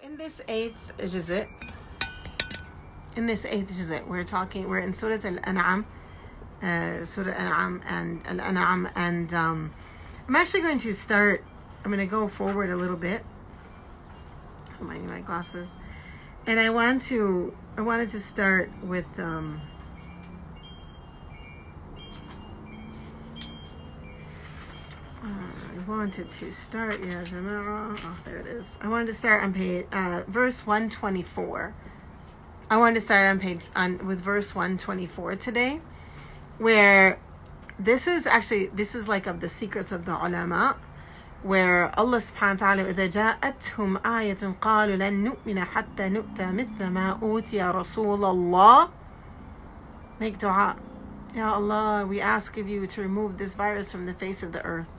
in this eighth juzit, we're in Surah Al-An'am, and Al-An'am, and I'm actually going to start, I'm going to go forward a little bit. I'm wearing my glasses. And I wanted to start with, Tamara. Oh, there it is. I wanted to start on page, verse 124. I wanted to start with verse 124 today, where this is like of the secrets of the ulama, where Allah subhanahu wa ta'ala إِذَا جَاءَتْهُمْ آيَةٌ قَالُوا لَن نُؤْمِنَ حَتَّى نُؤْتَى مِثْلَ مَا أُوتِيَ رَسُولَ اللَّهِ. Make dua. Ya Allah, we ask of you to remove this virus from the face of the earth.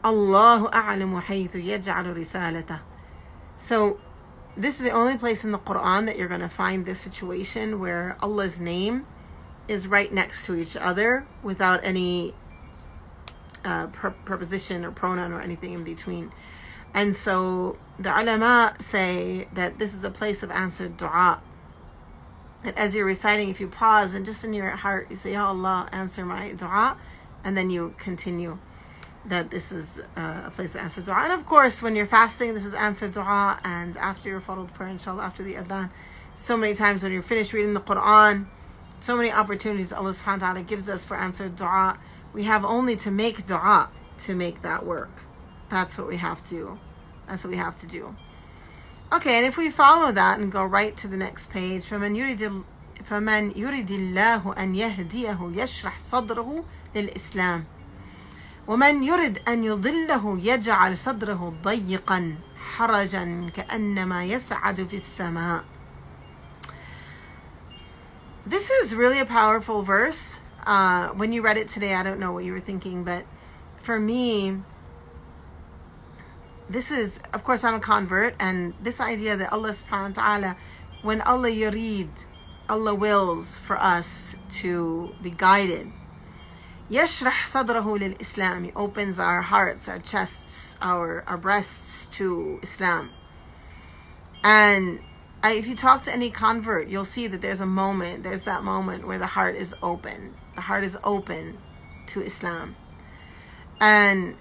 Allahu a'lamu haythu yaj'alu risalata. So this is the only place in the Quran that you're going to find this situation where Allah's name is right next to each other without any preposition or pronoun or anything in between. And so the ulama say that this is a place of answered dua. And as you're reciting, if you pause and just in your heart you say, Ya Allah, answer my dua, and then you continue, that this is a place of answered dua. And of course, when you're fasting, this is answered dua, and after your fardul prayer, inshallah, after the adhan, so many times when you're finished reading the Quran, so many opportunities Allah subhanahu wa ta'ala gives us for answered dua. We have only to make dua to make that work. That's what we have to do. Okay, and if we follow that and go right to the next page, فَمَنْ يُرِدِ اللَّهُ أَنْ يَهْدِيَهُ يَشْرَحْ صَدْرَهُ لِلْإِسْلَامِ وَمَنْ يُرِدْ أَنْ يُضِلَّهُ يَجْعَلْ صَدْرَهُ ضَيِّقًا حَرَجًا كَأَنَّمَا يَسْعَدُ فِي السَّمَاءِ. This is really a powerful verse. When you read it today, I don't know what you were thinking, but for me, this is, of course, I'm a convert, and this idea that Allah subhanahu wa ta'ala, when Allah yurid, Allah wills for us to be guided. Yashrah sadrahu lil Islam. He opens our hearts, our chests, our breasts to Islam. And if you talk to any convert, you'll see that there's that moment where the heart is open. The heart is open to Islam. And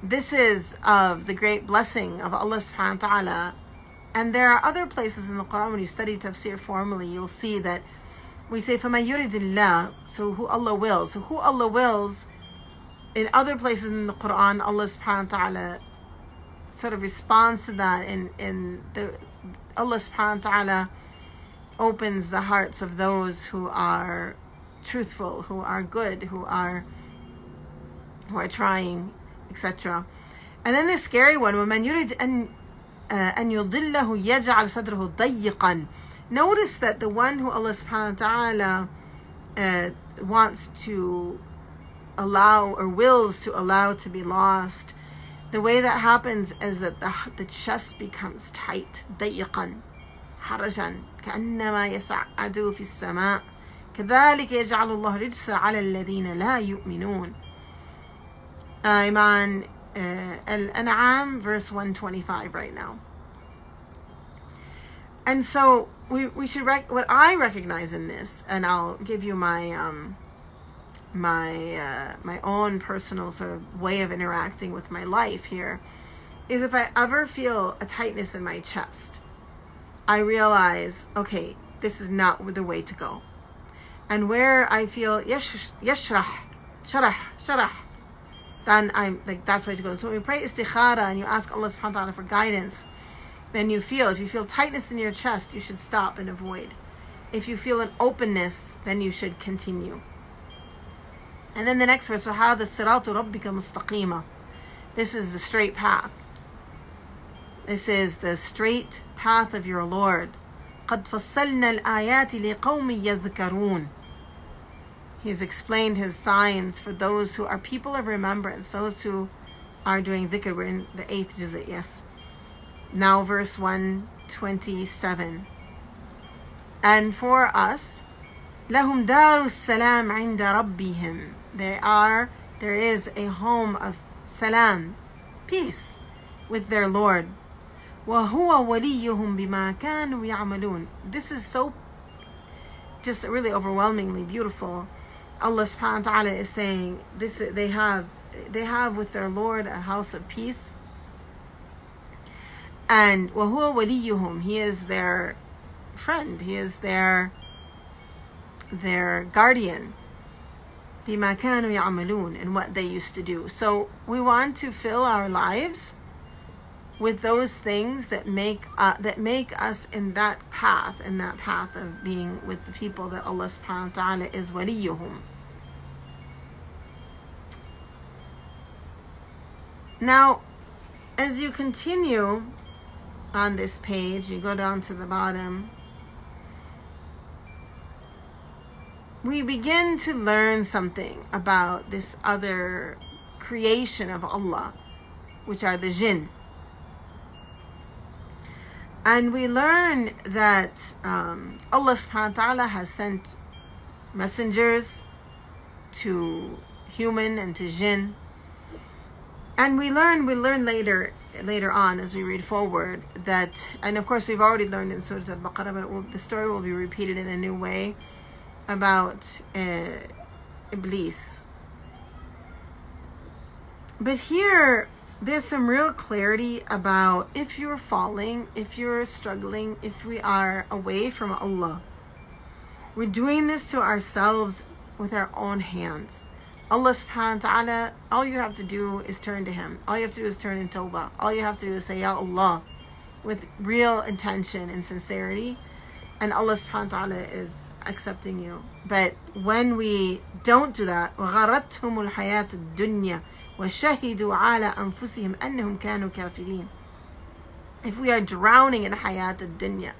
this is of the great blessing of Allah subhanahu wa ta'ala. And there are other places in the Quran, when you study tafsir formally, you'll see that we say, فَمَنْ يُرِدِ اللَّهُ, so who Allah wills. So who Allah wills, in other places in the Quran, Allah subhanahu wa ta'ala sort of responds to that Allah subhanahu wa ta'ala opens the hearts of those who are truthful, who are good, who are trying, etc. And then the scary one, وَمَنْ يُرِدْ أَنْ يُضِلَّهُ يَجْعَلْ صَدْرَهُ ضَيِّقًا. Notice that the one who Allah subhanahu wa ta'ala wants to allow, or wills to allow to be lost, the way that happens is that the chest becomes tight. ضيقا حرجا كأنما يسعد في السماء كذلك يجعل الله رجس على الذين لا يؤمنون. Iman Al-An'am, verse 125 right now. And so we should what I recognize in this, and I'll give you my my own personal sort of way of interacting with my life here, is if I ever feel a tightness in my chest, I realize, okay, this is not the way to go. And where I feel yashrah, sharah, then I'm like, that's the way to go. So when we pray istikhara and you ask Allah subhanahu wa ta'ala for guidance, then if you feel tightness in your chest, you should stop and avoid. If you feel an openness, then you should continue. And then the next verse, وَهَذَا الصِّرَاطُ رَبِّكَ مُسْتَقِيمًا. This is the straight path. This is the straight path of your Lord. قَدْ فَصَّلْنَا الْآيَاتِ لِقَوْمٍ يَذْكَرُونَ. He's explained his signs for those who are people of remembrance, those who are doing dhikr. We're in the 8th juzit, yes. Now verse 127. And for us, لَهُمْ دَارُ السَّلَامِ عِنْدَ رَبِّهِمْ. There is a home of salam, peace, with their Lord. وَهُوَ وَلِيُّهُمْ بِمَا كَانُوا يَعْمَلُونَ. This is so just really overwhelmingly beautiful. Allah subhanahu wa ta'ala is saying this: they have with their Lord a house of peace, and وَهُوَ وَلِيُّهُمْ, He is their friend, He is their guardian. بِمَا كَانُوا يَعْمَلُونَ, and what they used to do. So we want to fill our lives with those things that make us in that path of being with the people that Allah subhanahu wa ta'ala is waliyuhum. Now, as you continue on this page, you go down to the bottom, we begin to learn something about this other creation of Allah, which are the jinn. And we learn that Allah subhanahu wa ta'ala has sent messengers to human and to jinn. And we learn later on as we read forward that, and of course we've already learned in Surah Al-Baqarah, but the story will be repeated in a new way about Iblis. But here, there's some real clarity about if you're falling, if you're struggling, if we are away from Allah. We're doing this to ourselves with our own hands. Allah subhanahu wa ta'ala, all you have to do is turn to Him. All you have to do is turn in tawbah. All you have to do is say, Ya Allah, with real intention and sincerity. And Allah subhanahu wa ta'ala is accepting you. But when we don't do that, وَغَرَتْهُمُ الْحَيَاةُ الدُّنْيَا وَشَهِدُوا عَلَىٰ أَنفُسِهِمْ أَنَّهُمْ كَانُوا كَافِرِينَ. If we are drowning in hayat ad-dunya,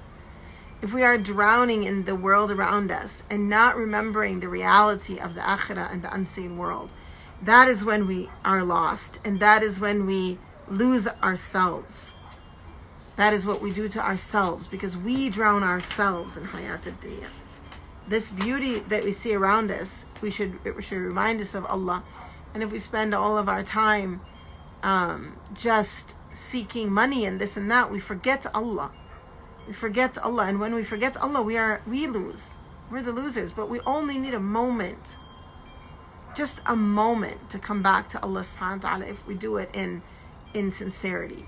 if we are drowning in the world around us and not remembering the reality of the akhirah and the unseen world, that is when we are lost, and that is when we lose ourselves. That is what we do to ourselves, because we drown ourselves in hayat ad-dunya. This beauty that we see around us, it should remind us of Allah. And if we spend all of our time just seeking money and this and that, we forget Allah. We forget Allah. And when we forget Allah, we lose. We're the losers. But we only need a moment, just a moment, to come back to Allah subhanahu wa ta'ala if we do it in sincerity.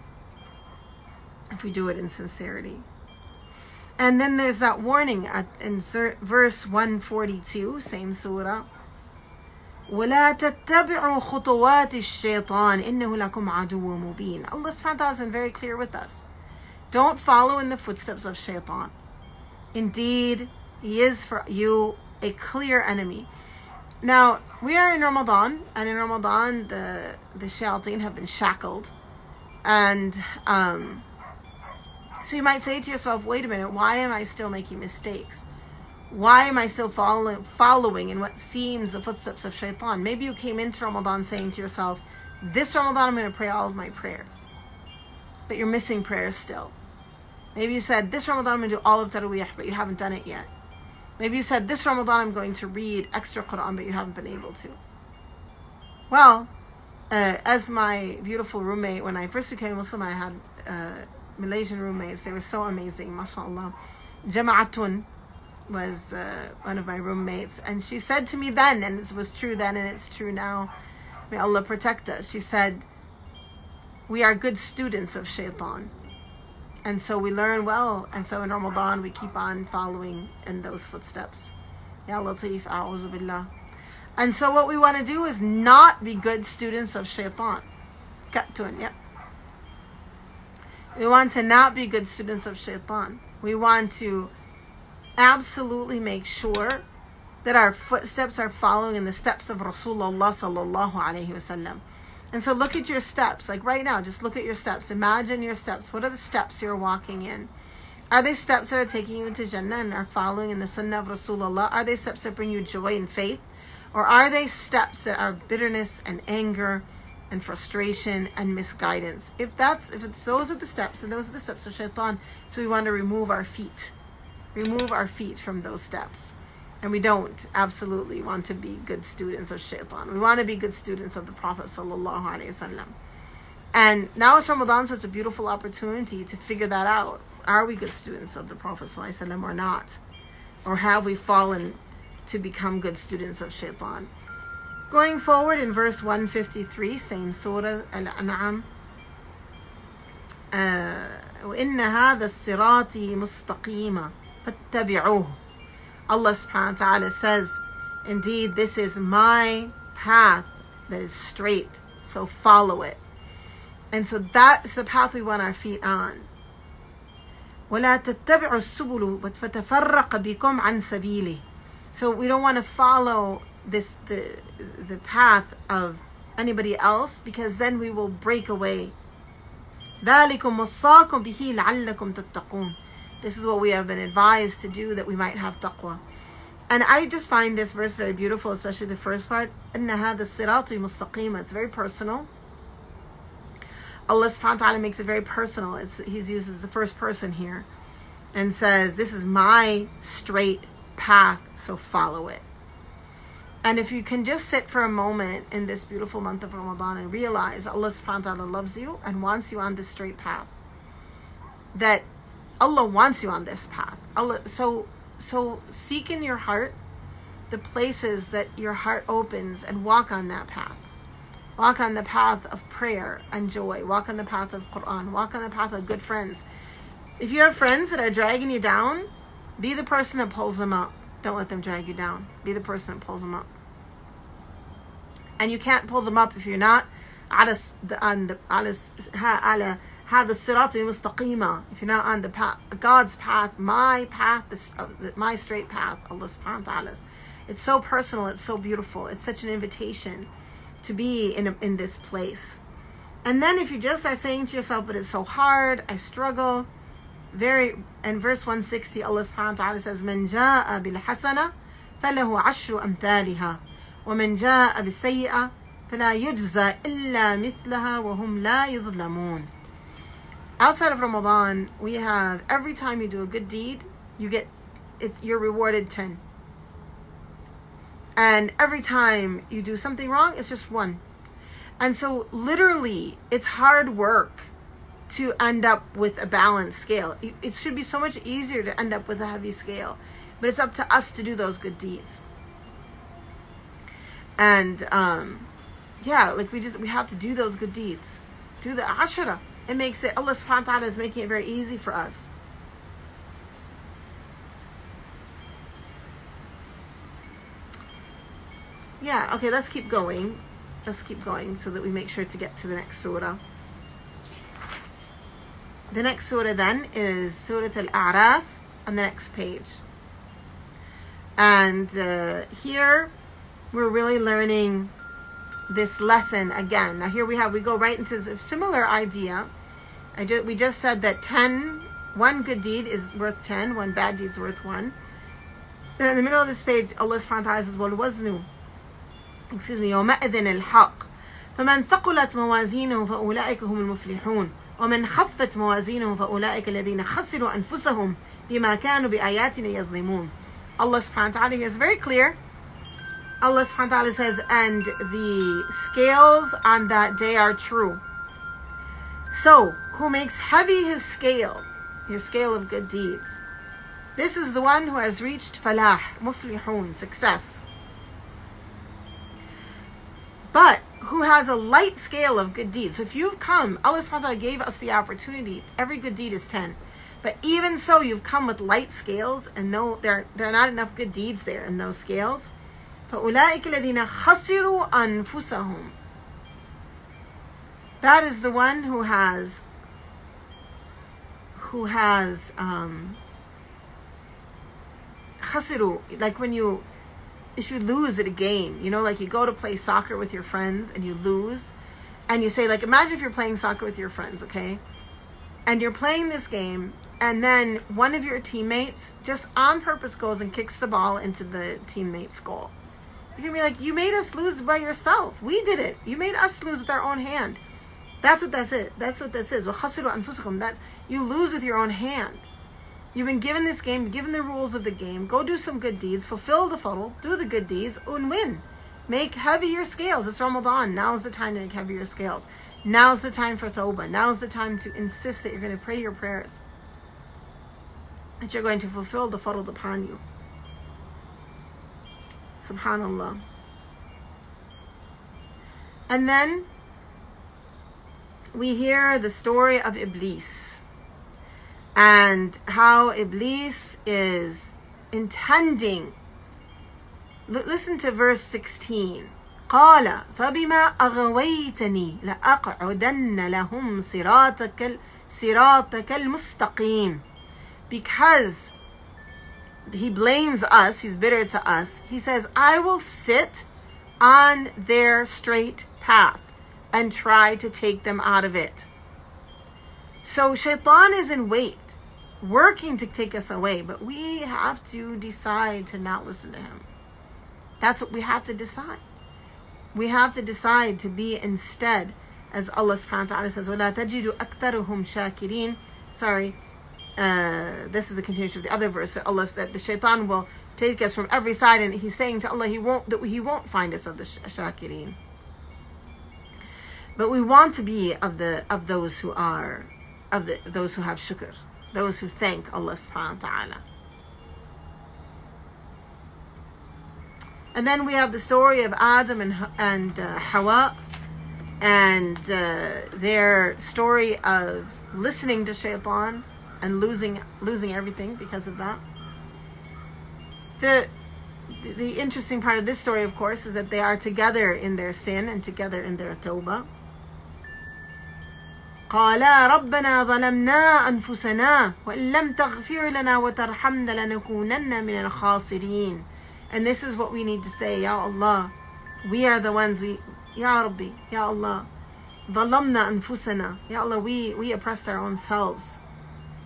If we do it in sincerity. And then there's that warning in verse 142, same surah. وَلَا تَتَّبِعُوا خُطُوَاتِ الشَّيْطَانِ إِنَّهُ لَكُمْ عَدُوٌّ مُبِينٌ. Allah subhanahu wa ta'ala has been very clear with us. Don't follow in the footsteps of shaitan. Indeed, he is for you a clear enemy. Now, we are in Ramadan, and in Ramadan, the shayateen have been shackled. And so you might say to yourself, wait a minute, why am I still making mistakes? Why am I still following in what seems the footsteps of shaitan? Maybe you came into Ramadan saying to yourself, this Ramadan I'm going to pray all of my prayers. But you're missing prayers still. Maybe you said, this Ramadan I'm going to do all of Taraweeh, but you haven't done it yet. Maybe you said, this Ramadan I'm going to read extra Quran, but you haven't been able to. Well, as my beautiful roommate, when I first became Muslim, I had Malaysian roommates. They were so amazing, mashallah. Jama'atun was one of my roommates, and she said to me then, and it was true then and it's true now, may Allah protect us, she said, we are good students of shaitan, and so we learn well, and so in Ramadan we keep on following in those footsteps. Ya Latif, a'udhu billah. And so what we want to do is not be good students of shaitan. Katun, yeah. We want to not be good students of shaitan. We want to absolutely make sure that our footsteps are following in the steps of Rasulullah sallallahu alaihi wasallam. And so look at your steps. Like right now, just look at your steps. Imagine your steps. What are the steps you're walking in? Are they steps that are taking you into Jannah and are following in the Sunnah of Rasulullah? Are they steps that bring you joy and faith? Or are they steps that are bitterness and anger and frustration and misguidance? If it's those are the steps, and those are the steps of shaitan, so we want to remove our feet from those steps. And we don't absolutely want to be good students of shaitan. We want to be good students of the Prophet sallallahu alaihi wasallam. And now it's Ramadan, so it's a beautiful opportunity to figure that out. Are we good students of the Prophet ﷺ or not? Or have we fallen to become good students of Shaitan? Going forward in verse 153, same surah, Al-An'am. وَإِنَّ هَذَا الصِّرَاطِ مُسْتَقِيمًا فَاتَّبِعُوهُ. Allah subhanahu wa ta'ala says, indeed, this is my path that is straight, so follow it. And so that's the path we want our feet on. وَلَا تَتَّبِعُوا السُّبُلُ فَتَفَرَّقَ بِكُمْ عَنْ سَبِيلِهِ. So we don't want to follow the path of anybody else, because then we will break away. ذَلِكُمْ وَصَّاكُمْ بِهِ لَعَلَّكُمْ تَتَّقُونَ. This is what we have been advised to do, that we might have taqwa. And I just find this verse very beautiful, especially the first part. إِنَّ هَذَا الصِّرَاطِ مُسْتَقِيمًا. It's very personal. Allah subhanahu wa ta'ala makes it very personal. He uses the first person here and says, this is my straight path, so follow it. And if you can just sit for a moment in this beautiful month of Ramadan and realize Allah subhanahu wa ta'ala loves you and wants you on this straight path. That Allah wants you on this path. So seek in your heart the places that your heart opens and walk on that path. Walk on the path of prayer and joy. Walk on the path of Quran. Walk on the path of good friends. If you have friends that are dragging you down, be the person that pulls them up. Don't let them drag you down. Be the person that pulls them up. And you can't pull them up if you're not على هذا الصراط المستقيم. If you're not on the path, God's path, my path, my straight path, Allah subhanahu wa ta'ala. It's so personal. It's so beautiful. It's such an invitation to be in this place. And then if you just are saying to yourself, but it's so hard, I struggle. In verse 160, Allah subhanahu wa ta'ala says, من جاء بالحسنة فله عشر أمثالها ومن جاء بالسيئة فلا يجزى إلا مثلها وهم لا يظلمون. Outside of Ramadan, we have, every time you do a good deed, you're rewarded 10. And every time you do something wrong, it's just 1. And so literally, it's hard work to end up with a balanced scale. It should be so much easier to end up with a heavy scale. But it's up to us to do those good deeds. And we have to do those good deeds. Do the ashara. It makes it, Allah subhanahu wa ta'ala is making it very easy for us. Yeah, okay, let's keep going. So that we make sure to get to the next surah. The next surah then is Surah Al-A'raf on the next page. And here we're really learning this lesson again. Now here we go right into a similar idea. We just said that 1 good deed is worth 10, 1 bad deed is worth 1. And in the middle of this page, Allah subhanahu wa ta'ala says, وَالْوَزْنُ يَوْمَئِذٍ الْحَقِّ فَمَنْ ثَقُلَتْ مَوَازِينُهُ فَأُولَئِكَ هُمُ الْمُفْلِحُونَ وَمَنْ خَفَّتْ مَوَازِينُهُ فَأُولَئِكَ الَّذِينَ خَسِرُوا أَنفُسَهُم بِمَا كَانُوا بِآيَاتِنَا يَظْلِمُونَ. Allah subhanahu wa ta'ala here is very clear. Allah subhanahu wa ta'ala says, and the scales on that day are true. So, who makes heavy his scale, your scale of good deeds, this is the one who has reached falah, muflihun, success. But who has a light scale of good deeds. So if you've come, Allah subhanahu wa ta'ala gave us the opportunity, every good deed is 10. But even so, you've come with light scales, and no, there are not enough good deeds there in those scales. فَأُولَٰئِكَ الَّذِينَ خَسِرُوا أَنفُسَهُم. That is the one who has khasiru, like if you lose at a game, like you go to play soccer with your friends and you lose, and you say, like, imagine if you're playing soccer with your friends, okay? And you're playing this game, and then one of your teammates just on purpose goes and kicks the ball into the teammate's goal. You can be like, you made us lose by yourself. We did it. You made us lose with our own hand. That's what this is. وَخَسِرُوا أَنفُسَكُمْ. That's, you lose with your own hand. You've been given this game, given the rules of the game. Go do some good deeds, fulfill the fuddle, do the good deeds, and win. Make heavy your scales. It's Ramadan. Now is the time to make heavy your scales. Now's the time for tawbah. Now's the time to insist that you're going to pray your prayers, that you're going to fulfill the farad upon you. Subhanallah. And then we hear the story of Iblis and how Iblis is intending. Listen to verse 16. قال فبما أغويتني لأقعدن لهم صراطك المستقيم. Because he blames us, he's bitter to us, he says, I will sit on their straight path and try to take them out of it. So shaitan is in wait, working to take us away, but we have to decide to not listen to him. That's what we have to decide. We have to decide to be instead, as Allah subhanahu wa ta'ala says, وَلَا تَجِدُ أَكْثَرُهُمْ شَاكِرِينَ. Sorry, this is the continuation of the other verse that Allah, that the shaitan will take us from every side, and he's saying to Allah, he won't find us of the shakirin. But we want to be of those who have shukr, those who thank Allah subhanahu wa ta'ala. And then we have the story of Adam and Hawa, and their story of listening to shaitan and losing everything because of that. The interesting part of this story, of course, is that they are together in their sin and together in their tawbah. قالا ربنا ظلمنا أنفسنا وإن لم تغفر لنا وترحمنا لنكونن من الخاسرين. And this is what we need to say, Ya Allah, we are the ones, Ya Rabbi, Ya Allah, ظلمنا أنفسنا, Ya Allah, we oppressed our own selves.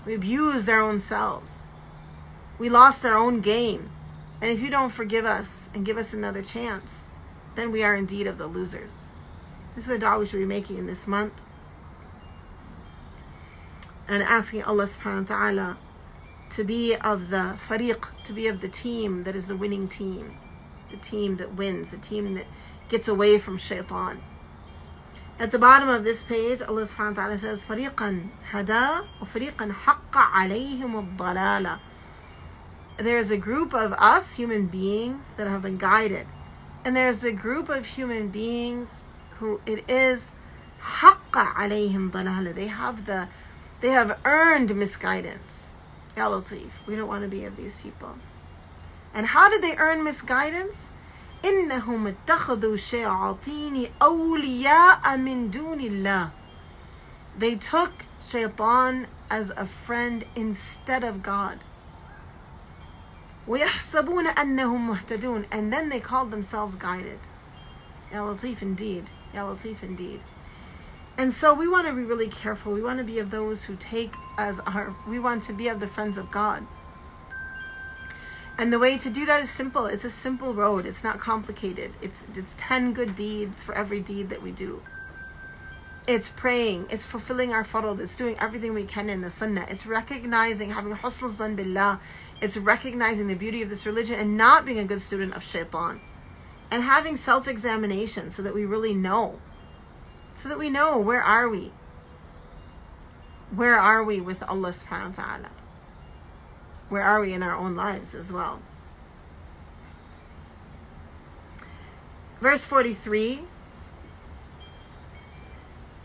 We abused our own selves. We lost our own game. And if you don't forgive us and give us another chance, then we are indeed of the losers. This is the dua we should be making in this month. And asking Allah subhanahu wa ta'ala to be of the fariq, to be of the team that is the winning team. The team that wins, the team that gets away from shaitan. At the bottom of this page, Allah subhanahu wa ta'ala says, فَرِيقًا هَدَى وَفَرِيقًا حَقَّ عَلَيْهِمُ الضَّلَالَةِ. There's a group of us, human beings, that have been guided. And there's a group of human beings who it is حَقَّ عَلَيْهِمْ ضَلَالَةِ. They have earned misguidance. Ya Latif, we don't want to be of these people. And how did they earn misguidance? إِنَّهُمْ اتَّخَذُوا الشَّيَاطِينِ أَوْلِيَاءَ مِن دُونِ اللَّهِ. They took shaitan as a friend instead of God. وَيَحْسَبُونَ أَنَّهُمْ مُهْتَدُونَ. And then they called themselves guided. Ya Latif indeed. Ya Latif indeed. And so we want to be really careful. We want to be of those who we want to be of the friends of God. And the way to do that is simple. It's a simple road. It's not complicated. It's 10 good deeds for every deed that we do. It's praying. It's fulfilling our farad. It's doing everything we can in the sunnah. It's recognizing, having husn zan billah. It's recognizing the beauty of this religion and not being a good student of shaitan. And having self-examination so that we really know. So that we know, where are we? Where are we with Allah subhanahu wa ta'ala? Where are we in our own lives as well? Verse 43,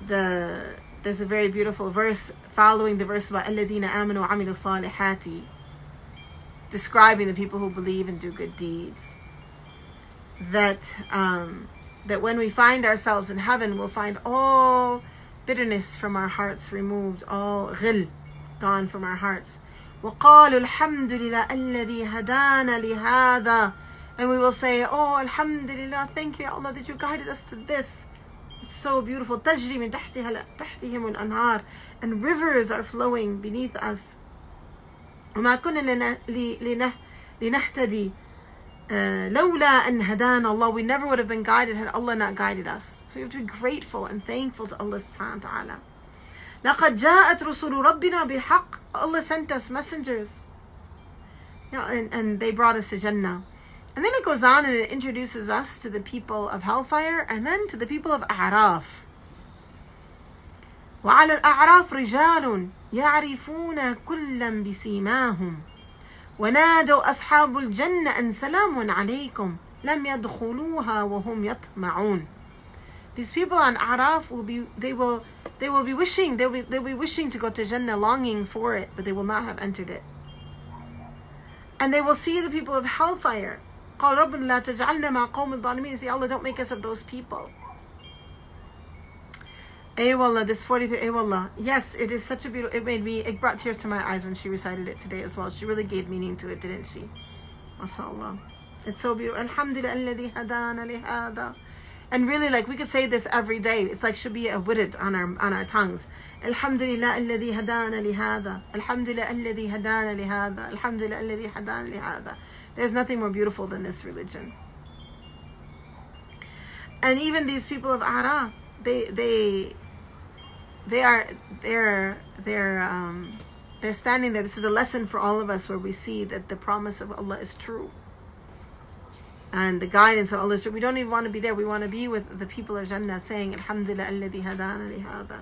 there's a very beautiful verse following the verse about الَّذِينَ آمَنُوا وَعَمِلُوا الصَّالِحَاتِ, describing the people who believe and do good deeds. That when we find ourselves in heaven, we'll find all bitterness from our hearts removed, all ghil gone from our hearts. وَقَالُوا الْحَمْدُ لِلَّهِ الَّذِي هَدَانَ لِهَذَا. And we will say, oh, alhamdulillah, thank you, Allah, that you guided us to this. It's so beautiful. تَجْرِي مِن تَحْتِهِمُ الْأَنْهَارِ. And rivers are flowing beneath us. وَمَا كُنَّا لِنَهْتَدِي لولا أن هدانا Allah. We never would have been guided had Allah not guided us. So we have to be grateful and thankful to Allah subhanahu wa ta'ala. لقد جاءت رسول ربنا بالحق. Allah sent us messengers. And they brought us to Jannah. And then it goes on and it introduces us to the people of hellfire and then to the people of A'raf. وعلى الأعراف رجال يعرفون كلا بسيماهم ونادوا أصحاب الجنة أن سلام عليكم لم يدخلوها وهم يطمعون. These people on Araf will be wishing to go to Jannah, longing for it, but they will not have entered it. And they will see the people of hellfire. قال ربنا لا تجعلنا مع قوم الظالمين. Say, Allah, don't make us of those people. Aywallah, this 43, Aywallah. Yes, it is such a beautiful, it brought tears to my eyes when she recited it today as well. She really gave meaning to it, didn't she? MashaAllah. It's so beautiful. Alhamdulillah alladhi hadana lihada. And really, like, we could say this every day. It's like should be a wirid on our tongues. Alhamdulillah alladhi hadana lihada. Alhamdulillah alladhi hadana lihada. Alhamdulillah alladhi hadana lihada. There's nothing more beautiful than this religion. And even these people of Araf, they're standing there. This is a lesson for all of us where we see that the promise of Allah is true. And the guidance of Allah is true. We don't even want to be there. We want to be with the people of Jannah saying, Alhamdulillah alladhi hadana lihada.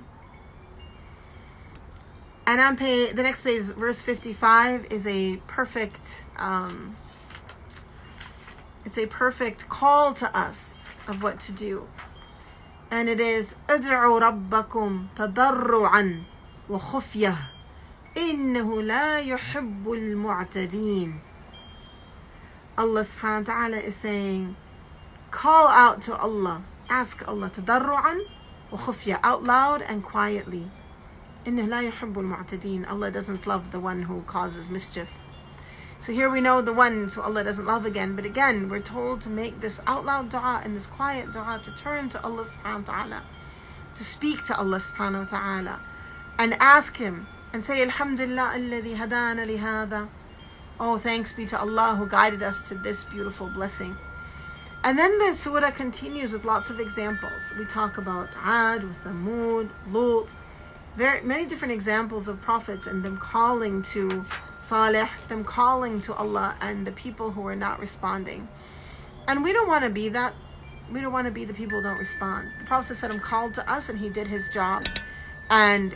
And on the next page, verse 55, is a perfect, it's a perfect call to us of what to do. And it is ادعوا ربكم تضرعا وخفية إنه لا يحب المعتدين. Allah subhanahu wa ta'ala is saying, call out to Allah, ask Allah, تضرعا وخفية, out loud and quietly. إنه لا يحب المعتدين. Allah doesn't love the one who causes mischief. So here we know the ones who Allah doesn't love again. But again, we're told to make this out loud dua and this quiet dua, to turn to Allah subhanahu wa ta'ala, to speak to Allah subhanahu wa ta'ala, and ask Him and say, Alhamdulillah alladhi hadana lihada. Oh, thanks be to Allah who guided us to this beautiful blessing. And then the surah continues with lots of examples. We talk about Ad, with Thamud, Lut, very many different examples of prophets and them calling to Salih, them calling to Allah, and the people who are not responding. And we don't want to be that. We don't want to be the people who don't respond. The Prophet ﷺ called to us and he did his job. And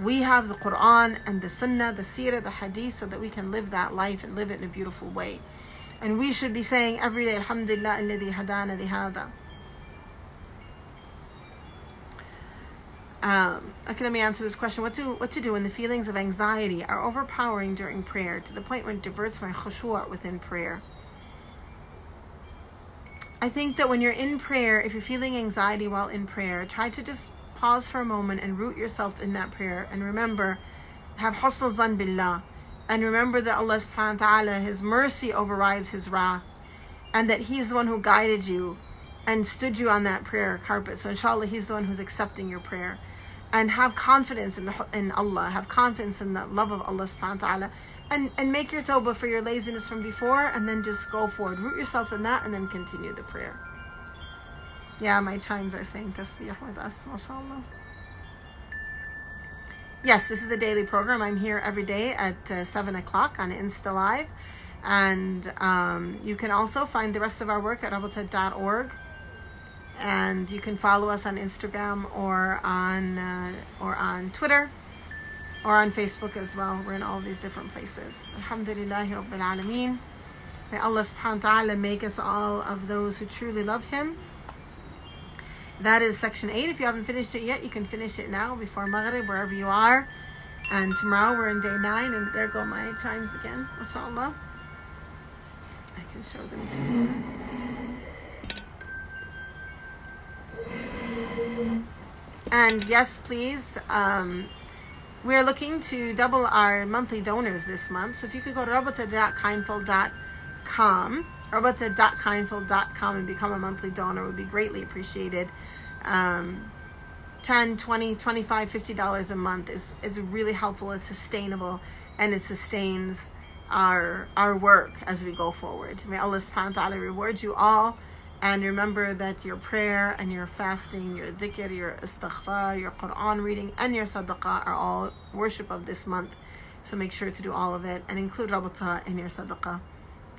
we have the Quran and the Sunnah, the Seerah, the Hadith, so that we can live that life and live it in a beautiful way. And we should be saying every day, Alhamdulillah alladhi hadana lihada. Okay, let me answer this question. What to do when the feelings of anxiety are overpowering during prayer to the point where it diverts my khushu' within prayer? I think that when you're in prayer, if you're feeling anxiety while in prayer, try to just pause for a moment and root yourself in that prayer. And remember, have husn zan billah. And remember that Allah subhanahu wa ta'ala, His mercy overrides His wrath. And that He's the one who guided you and stood you on that prayer carpet. So inshallah, He's the one who's accepting your prayer. And have confidence in Allah. Have confidence in the love of Allah subhanahu wa ta'ala. And make your tawbah for your laziness from before. And then just go forward. Root yourself in that and then continue the prayer. Yeah, my chimes are saying tasbih with us, mashallah. Yes, this is a daily program. I'm here every day at 7 o'clock on Insta Live. And you can also find the rest of our work at rabata.org. And you can follow us on Instagram or on Twitter or on Facebook as well. We're in all these different places. Alhamdulillahi Rabbil Alameen. May Allah subhanahu wa ta'ala make us all of those who truly love Him. That is section 8. If you haven't finished it yet, you can finish it now before Maghrib, wherever you are. And tomorrow we're in day 9, and there go my chimes again. MashaAllah. I can show them to you. And yes, please, we're looking to double our monthly donors this month. So if you could go to rabata.kindful.com, rabata.kindful.com, and become a monthly donor, would be greatly appreciated. $10, $20, $25, $50 a month is really helpful. It's sustainable, and it sustains our work as we go forward. May Allah subhanahu wa ta'ala reward you all. And remember that your prayer and your fasting, your dhikr, your istighfar, your Quran reading, and your sadaqah are all worship of this month. So make sure to do all of it and include Rabata in your sadaqah.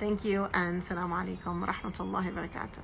Thank you, and Assalamu alaikum wa rahmatullahi wa barakatuh.